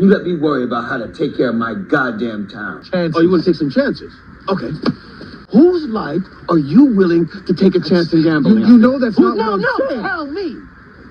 You let me worry about how to take care of my goddamn town. Oh, you want to take some chances? Okay. Whose life are you willing to take a chance in gambling? You know that's not what I'm saying. Tell me.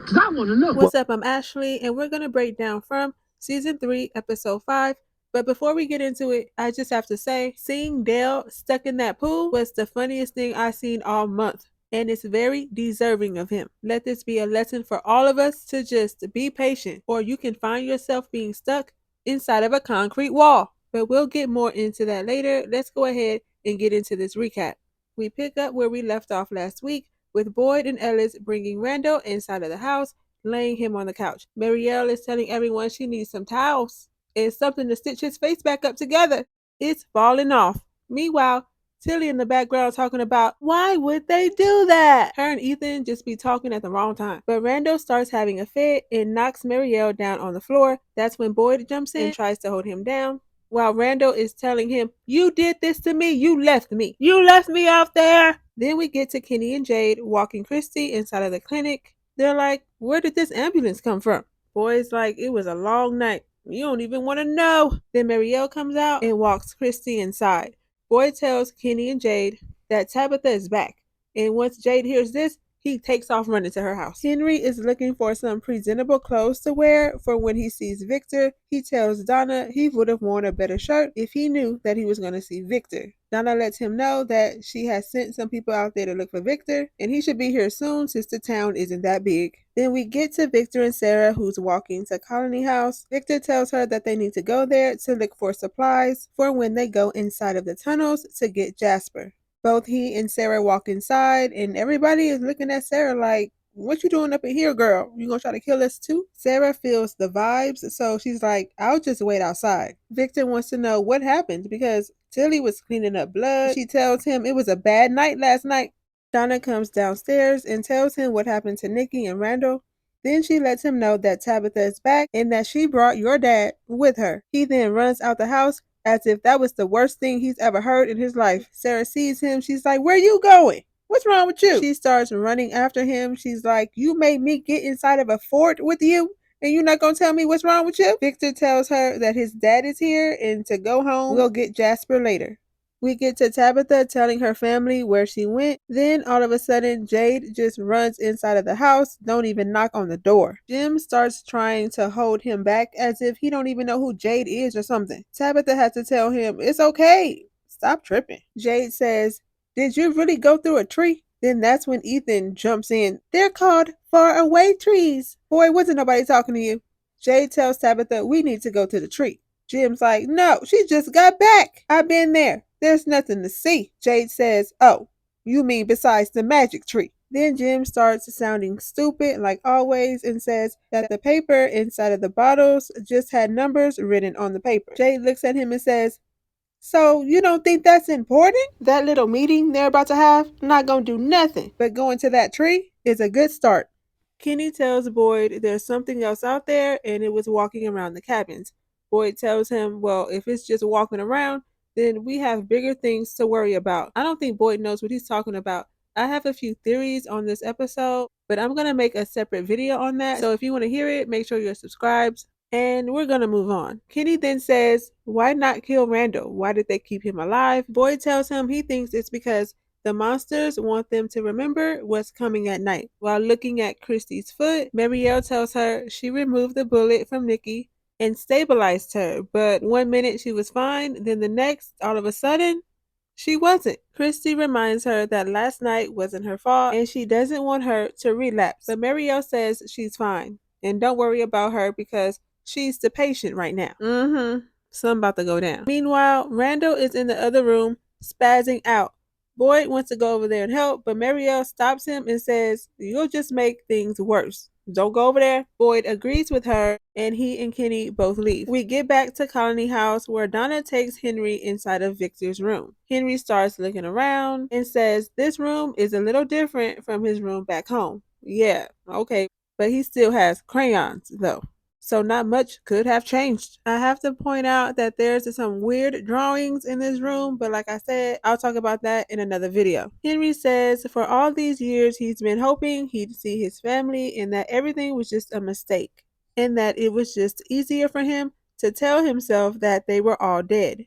Because I want to know. What's up? I'm Ashley, and we're going to break down from Season 3, Episode 5. But before we get into it, I just have to say, seeing Dale stuck in that pool was the funniest thing I've seen all month. And it's very deserving of him. Let this be a lesson for all of us to just be patient, or you can find yourself being stuck inside of a concrete wall. But we'll get more into that later. Let's go ahead and get into this recap. We pick up where we left off last week, with Boyd and Ellis bringing Randall inside of the house, laying him on the couch. Marielle is telling everyone she needs some towels and something to stitch his face back up together. It's falling off. Meanwhile, Tilly in the background talking about why would they do that? Her and Ethan just be talking at the wrong time. But Randall starts having a fit and knocks Marielle down on the floor. That's when Boyd jumps in and tries to hold him down, while Randall is telling him, "You did this to me. You left me. You left me out there." Then we get to Kenny and Jade walking Christy inside of the clinic. They're like, "Where did this ambulance come from?" Boyd's like, "It was a long night. You don't even want to know." Then Marielle comes out and walks Christy inside. Boyd tells Kenny and Jade that Tabitha is back. And once Jade hears this, he takes off running to her house. Henry is looking for some presentable clothes to wear for when he sees Victor. He tells Donna he would have worn a better shirt if he knew that he was going to see Victor. Donna lets him know that she has sent some people out there to look for Victor, and he should be here soon since the town isn't that big. Then we get to Victor and Sarah, who's walking to Colony House. Victor tells her that they need to go there to look for supplies for when they go inside of the tunnels to get Jasper. Both he and Sarah walk inside, and everybody is looking at Sarah like, "What you doing up in here, girl? You gonna try to kill us too?" Sarah feels the vibes, so she's like, "I'll just wait outside." Victor wants to know what happened because Tilly was cleaning up blood. She tells him it was a bad night last night. Donna comes downstairs and tells him what happened to Nikki and Randall. Then she lets him know that Tabitha is back and that she brought your dad with her. He then runs out the house as if that was the worst thing he's ever heard in his life. Sarah sees him. She's like, "Where you going? What's wrong with you?" She starts running after him. She's like, "You made me get inside of a fort with you, and you're not going to tell me what's wrong with you?" Victor tells her that his dad is here and to go home. We'll get Jasper later. We get to Tabitha telling her family where she went. Then all of a sudden, Jade just runs inside of the house, don't even knock on the door. Jim starts trying to hold him back as if he don't even know who Jade is or something. Tabitha has to tell him, "It's okay. Stop tripping." Jade says, "Did you really go through a tree?" Then that's when Ethan jumps in. "They're called far away trees. Boy, wasn't nobody talking to you." Jade tells Tabitha, "We need to go to the tree." Jim's like, "No, she just got back. I've been there. There's nothing to see." Jade says, "Oh, you mean besides the magic tree?" Then Jim starts sounding stupid like always and says that the paper inside of the bottles just had numbers written on the paper. Jade looks at him and says, "So you don't think that's important? That little meeting they're about to have, not gonna do nothing, but going to that tree is a good start." Kenny tells Boyd there's something else out there and it was walking around the cabins. Boyd tells him, well, if it's just walking around, then we have bigger things to worry about. I don't think Boyd knows what he's talking about. I have a few theories on this episode, but I'm going to make a separate video on that. So if you want to hear it, make sure you're subscribed. And we're going to move on. Kenny then says, why not kill Randall? Why did they keep him alive? Boyd tells him he thinks it's because the monsters want them to remember what's coming at night. While looking at Christy's foot, Marielle tells her she removed the bullet from Nikki and stabilized her, but one minute she was fine, then the next, all of a sudden, she wasn't. Christy reminds her that last night wasn't her fault and she doesn't want her to relapse. But Marielle says she's fine and don't worry about her because she's the patient right now. Something about to go down. Meanwhile, Randall is in the other room, spazzing out. Boyd wants to go over there and help, but Marielle stops him and says, you'll just make things worse. Don't go over there. Boyd agrees with her, and he and Kenny both leave. We get back to Colony House, where Donna takes Henry inside of Victor's room. Henry starts looking around and says this room is a little different from his room back home. Yeah, okay, but he still has crayons, though. So not much could have changed. I have to point out that there's some weird drawings in this room, but like I said, I'll talk about that in another video. Henry says for all these years he's been hoping he'd see his family and that everything was just a mistake and that it was just easier for him to tell himself that they were all dead.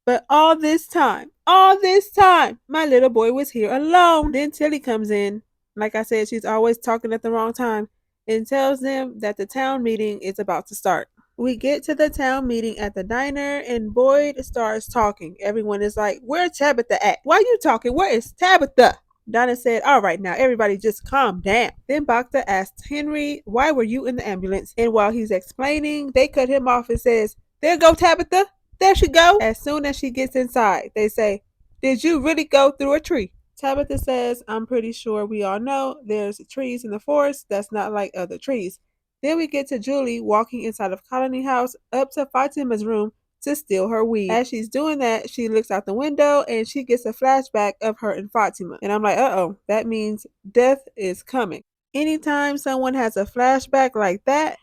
But all this time, my little boy was here alone. Then Tilly comes in. Like I said, she's always talking at the wrong time and tells them that the town meeting is about to start. We get to the town meeting at the diner and Boyd starts talking. Everyone is like, "Where's Tabitha at? Why are you talking? Where is Tabitha?" Donna said, "All right, now everybody just calm down." Then Bacta asked Henry, "Why were you in the ambulance?" And while he's explaining, they cut him off and says, "There go Tabitha. There she go." As soon as she gets inside, they say, "Did you really go through a tree?" Tabitha says, "I'm pretty sure we all know there's trees in the forest that's not like other trees." Then we get to Julie walking inside of Colony House up to Fatima's room to steal her weed. As she's doing that, she looks out the window and she gets a flashback of her and Fatima. And I'm like, uh-oh, that means death is coming. Anytime someone has a flashback like that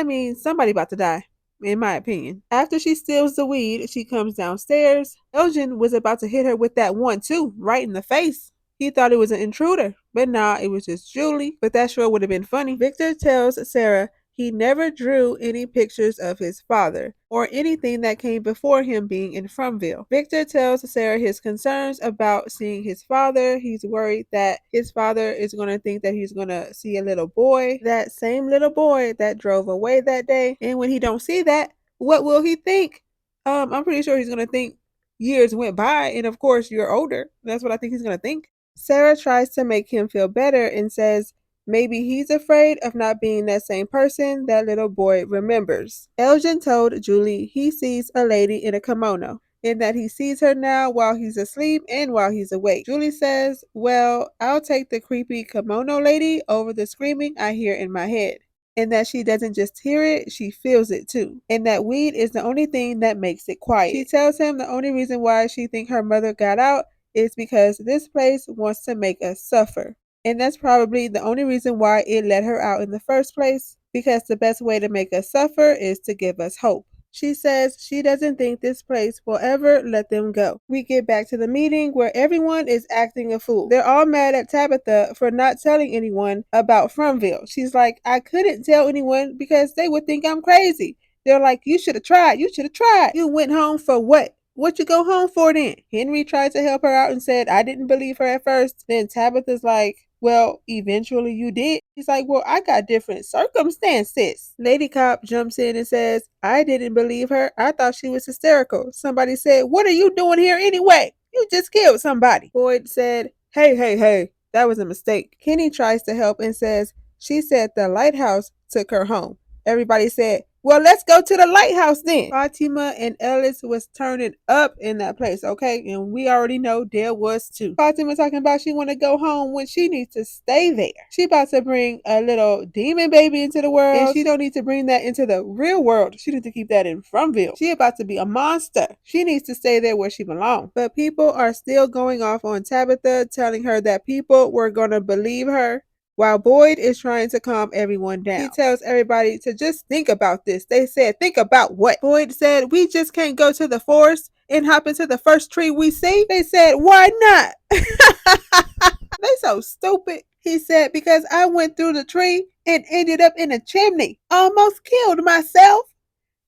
means somebody about to die, in my opinion. After she steals the weed, she comes downstairs. Elgin was about to hit her with that one too, right in the face. He thought it was an intruder, but nah, it was just Julie. But that sure would have been funny. Victor tells Sarah he never drew any pictures of his father or anything that came before him being in Frumville. Victor tells Sarah his concerns about seeing his father. He's worried that his father is going to think that he's going to see a little boy, that same little boy that drove away that day. And when he don't see that, what will he think? I'm pretty sure he's going to think years went by and of course you're older. That's what I think he's going to think. Sarah tries to make him feel better and says maybe he's afraid of not being that same person that little boy remembers. Elgin told Julie he sees a lady in a kimono and that he sees her now while he's asleep and while he's awake. Julie says, "Well, I'll take the creepy kimono lady over the screaming I hear in my head." And that she doesn't just hear it, she feels it too. And that weed is the only thing that makes it quiet. She tells him the only reason why she thinks her mother got out is because this place wants to make us suffer. And that's probably the only reason why it let her out in the first place, because the best way to make us suffer is to give us hope. She says she doesn't think this place will ever let them go. We get back to the meeting where everyone is acting a fool. They're all mad at Tabitha for not telling anyone about Frumville. She's like, "I couldn't tell anyone because they would think I'm crazy." They're like, "You should have tried. You should have tried. You went home for what? What you go home for then?" Henry tried to help her out and said, "I didn't believe her at first." Then Tabitha's like, "Well, eventually you did." He's like, "Well, I got different circumstances." Lady Cop jumps in and says, "I didn't believe her. I thought she was hysterical." Somebody said, "What are you doing here anyway? You just killed somebody." Boyd said, Hey, that was a mistake." Kenny tries to help and says, "She said the lighthouse took her home." Everybody said, "Well, let's go to the lighthouse then." Fatima and Ellis was turning up in that place, okay? And we already know Dale was too. Fatima talking about she want to go home when she needs to stay there. She about to bring a little demon baby into the world, and she don't need to bring that into the real world. She needs to keep that in Frumville. She about to be a monster. She needs to stay there where she belongs. But people are still going off on Tabitha, telling her that people were going to believe her while Boyd is trying to calm everyone down. He tells everybody to just think about this. They said, "Think about what?" Boyd said, "We just can't go to the forest and hop into the first tree we see." They said, "Why not?" They so stupid. He said, "Because I went through the tree and ended up in a chimney. Almost killed myself."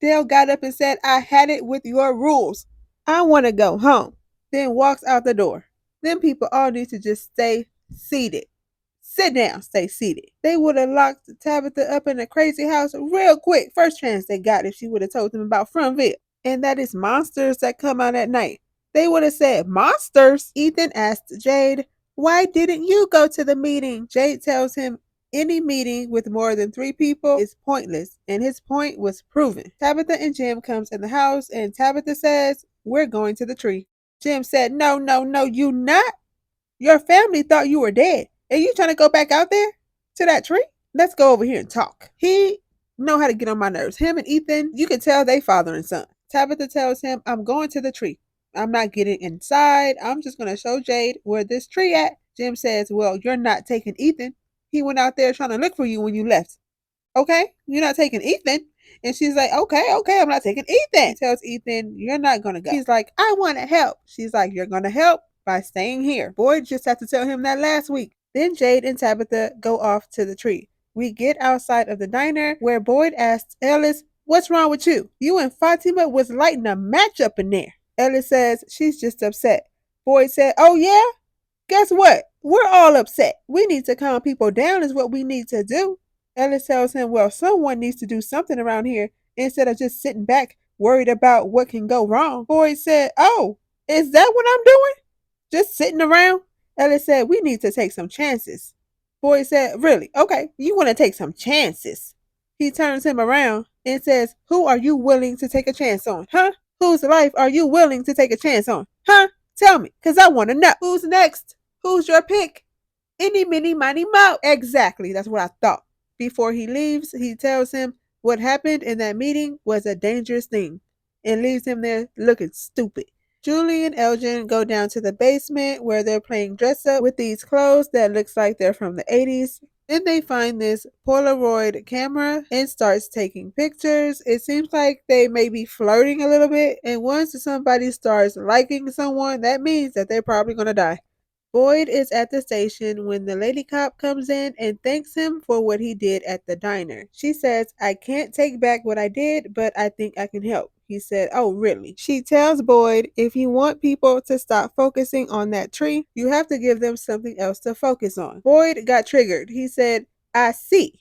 Dale got up and said, "I had it with your rules. I want to go home." Then walks out the door. Then people all need to just stay seated. Sit down, stay seated. They would have locked Tabitha up in a crazy house real quick. First chance they got if she would have told them about Frumville. And that is monsters that come out at night. They would have said, "Monsters?" Ethan asked Jade, "Why didn't you go to the meeting?" Jade tells him any meeting with more than 3 people is pointless, and his point was proven. Tabitha and Jim comes in the house, and Tabitha says, "We're going to the tree." Jim said, No, you not. Your family thought you were dead. And you trying to go back out there to that tree? Let's go over here and talk. He know how to get on my nerves. Him and Ethan, you can tell they father and son. Tabitha tells him, "I'm going to the tree. I'm not getting inside. I'm just going to show Jade where this tree at." Jim says, "Well, you're not taking Ethan. He went out there trying to look for you when you left. Okay? You're not taking Ethan." And she's like, okay, I'm not taking Ethan. He tells Ethan, "You're not going to go." He's like, "I want to help." She's like, "You're going to help by staying here." Boyd just had to tell him that last week. Then Jade and Tabitha go off to the tree. We get outside of the diner where Boyd asks Ellis, What's wrong with you? You and Fatima was lighting a match up in there. Ellis says she's just upset. Boyd said, oh yeah? Guess what? We're all upset. We need to calm people down is what we need to do. Ellis tells him, well, someone needs to do something around here instead of just sitting back worried about what can go wrong. Boyd said, oh, is that what I'm doing? Just sitting around? Ellis said, we need to take some chances. Boyd said, really? Okay, you want to take some chances. He turns him around and says, who are you willing to take a chance on? Huh? Whose life are you willing to take a chance on? Huh? Tell me, because I want to know. Who's next? Who's your pick? Any, mini, miny, mo. Exactly, that's what I thought. Before he leaves, he tells him what happened in that meeting was a dangerous thing and leaves him there looking stupid. Julie and Elgin go down to the basement where they're playing dress up with these clothes that looks like they're from the 80s. Then they find this Polaroid camera and starts taking pictures. It seems like they may be flirting a little bit, and once somebody starts liking someone, that means that they're probably gonna die. Boyd is at the station when the lady cop comes in and thanks him for what he did at the diner. She says, I can't take back what I did, but I think I can help. He said, oh, really? She tells Boyd, if you want people to stop focusing on that tree, you have to give them something else to focus on. Boyd got triggered. He said, I see.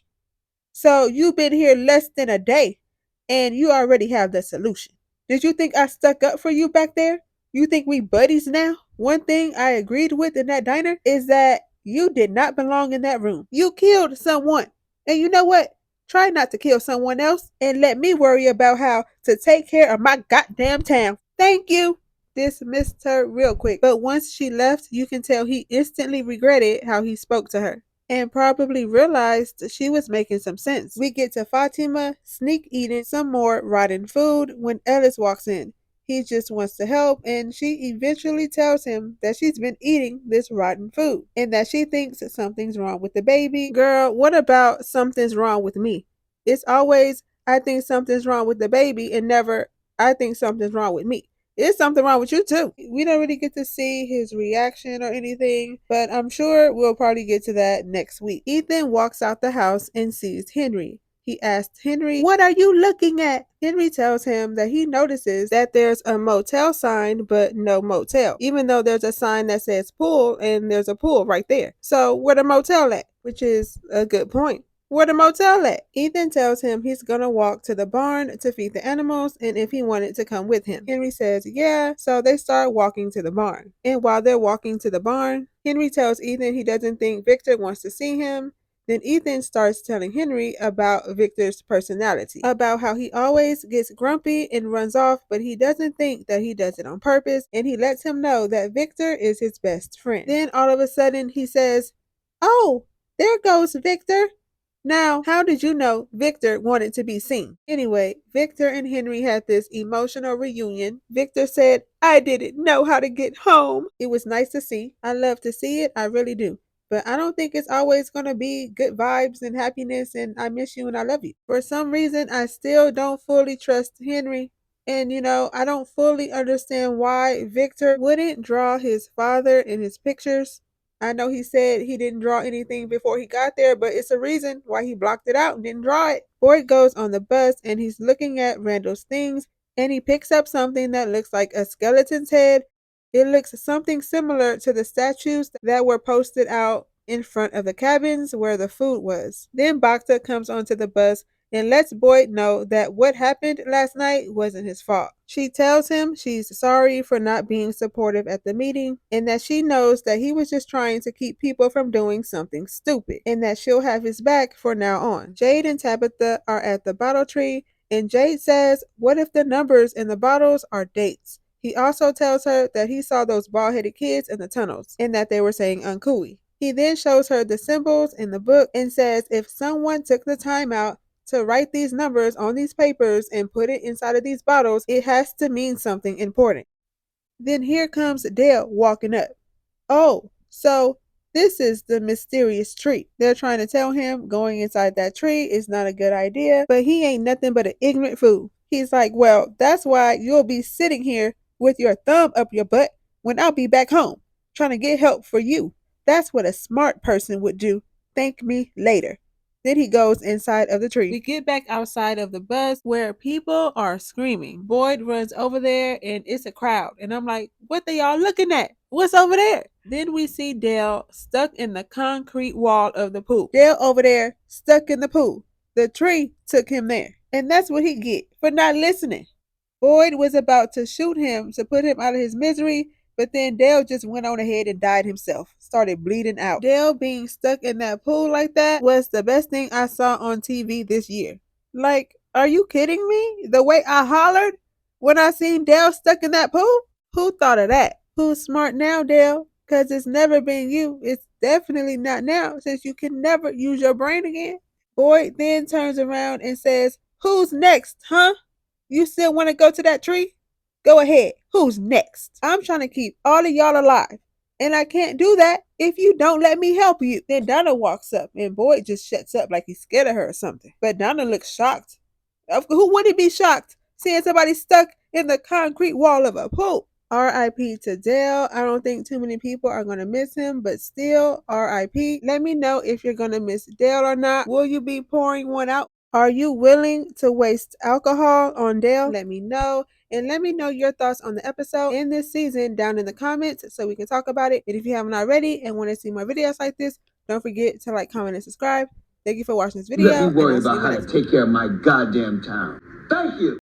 So you've been here less than a day and you already have the solution. Did you think I stuck up for you back there? You think we buddies now? One thing I agreed with in that diner is that you did not belong in that room. You killed someone. And you know what? Try not to kill someone else and let me worry about how to take care of my goddamn town. Thank you. Dismissed her real quick. But once she left, you can tell he instantly regretted how he spoke to her and probably realized she was making some sense. We get to Fatima sneak eating some more rotten food when Ellis walks in. He just wants to help, and she eventually tells him that she's been eating this rotten food and that she thinks something's wrong with the baby. Girl, what about something's wrong with me? It's always, I think something's wrong with the baby, and never, I think something's wrong with me. There's something wrong with you too. We don't really get to see his reaction or anything, but I'm sure we'll probably get to that next week. Ethan walks out the house and sees Henry. He asks Henry, what are you looking at? Henry tells him that he notices that there's a motel sign, but no motel, even though there's a sign that says pool and there's a pool right there. So where the motel at? Which is a good point. Where the motel at? Ethan tells him he's gonna walk to the barn to feed the animals and if he wanted to come with him. Henry says, yeah, so they start walking to the barn. And while they're walking to the barn, Henry tells Ethan he doesn't think Victor wants to see him. Then Ethan starts telling Henry about Victor's personality, about how he always gets grumpy and runs off, but he doesn't think that he does it on purpose, and he lets him know that Victor is his best friend. Then all of a sudden he says, oh, there goes Victor. Now, how did you know Victor wanted to be seen? Anyway, Victor and Henry had this emotional reunion. Victor said, I didn't know how to get home. It was nice to see. I love to see it. I really do. But I don't think it's always going to be good vibes and happiness and I miss you and I love you. For some reason, I still don't fully trust Henry. And I don't fully understand why Victor wouldn't draw his father in his pictures. I know he said he didn't draw anything before he got there, but it's a reason why he blocked it out and didn't draw it. Boyd goes on the bus and he's looking at Randall's things and he picks up something that looks like a skeleton's head. It looks something similar to the statues that were posted out in front of the cabins where the food was. Then Bacta comes onto the bus and lets Boyd know that what happened last night wasn't his fault. She tells him she's sorry for not being supportive at the meeting and that she knows that he was just trying to keep people from doing something stupid and that she'll have his back for now on. Jade and Tabitha are at the bottle tree and Jade says, what if the numbers in the bottles are dates? He also tells her that he saw those bald-headed kids in the tunnels and that they were saying Uncooey. He then shows her the symbols in the book and says if someone took the time out to write these numbers on these papers and put it inside of these bottles, it has to mean something important. Then here comes Dale walking up. Oh, so this is the mysterious tree. They're trying to tell him going inside that tree is not a good idea, but he ain't nothing but an ignorant fool. He's like, well, that's why you'll be sitting here with your thumb up your butt when I'll be back home, trying to get help for you. That's what a smart person would do. Thank me later. Then he goes inside of the tree. We get back outside of the bus where people are screaming. Boyd runs over there and it's a crowd. And I'm like, what they all looking at? What's over there? Then we see Dale stuck in the concrete wall of the pool. Dale over there stuck in the pool. The tree took him there. And that's what he get for not listening. Boyd was about to shoot him to put him out of his misery, but then Dale just went on ahead and died himself. Started bleeding out. Dale being stuck in that pool like that was the best thing I saw on TV this year. Like, are you kidding me? The way I hollered when I seen Dale stuck in that pool? Who thought of that? Who's smart now, Dale? Because it's never been you. It's definitely not now, since you can never use your brain again. Boyd then turns around and says, who's next, huh? You still want to go to that tree? Go ahead. Who's next? I'm trying to keep all of y'all alive. And I can't do that if you don't let me help you. Then Donna walks up and Boyd just shuts up like he's scared of her or something. But Donna looks shocked. Who wouldn't be shocked seeing somebody stuck in the concrete wall of a pool? R.I.P. to Dale. I don't think too many people are going to miss him, but still, R.I.P. Let me know if you're going to miss Dale or not. Will you be pouring one out? Are you willing to waste alcohol on Dale? Let me know. And let me know your thoughts on the episode and this season down in the comments so we can talk about it. And if you haven't already and want to see more videos like this, don't forget to like, comment, and subscribe. Thank you for watching this video. Let me worry about how to take care of my goddamn town. Thank you.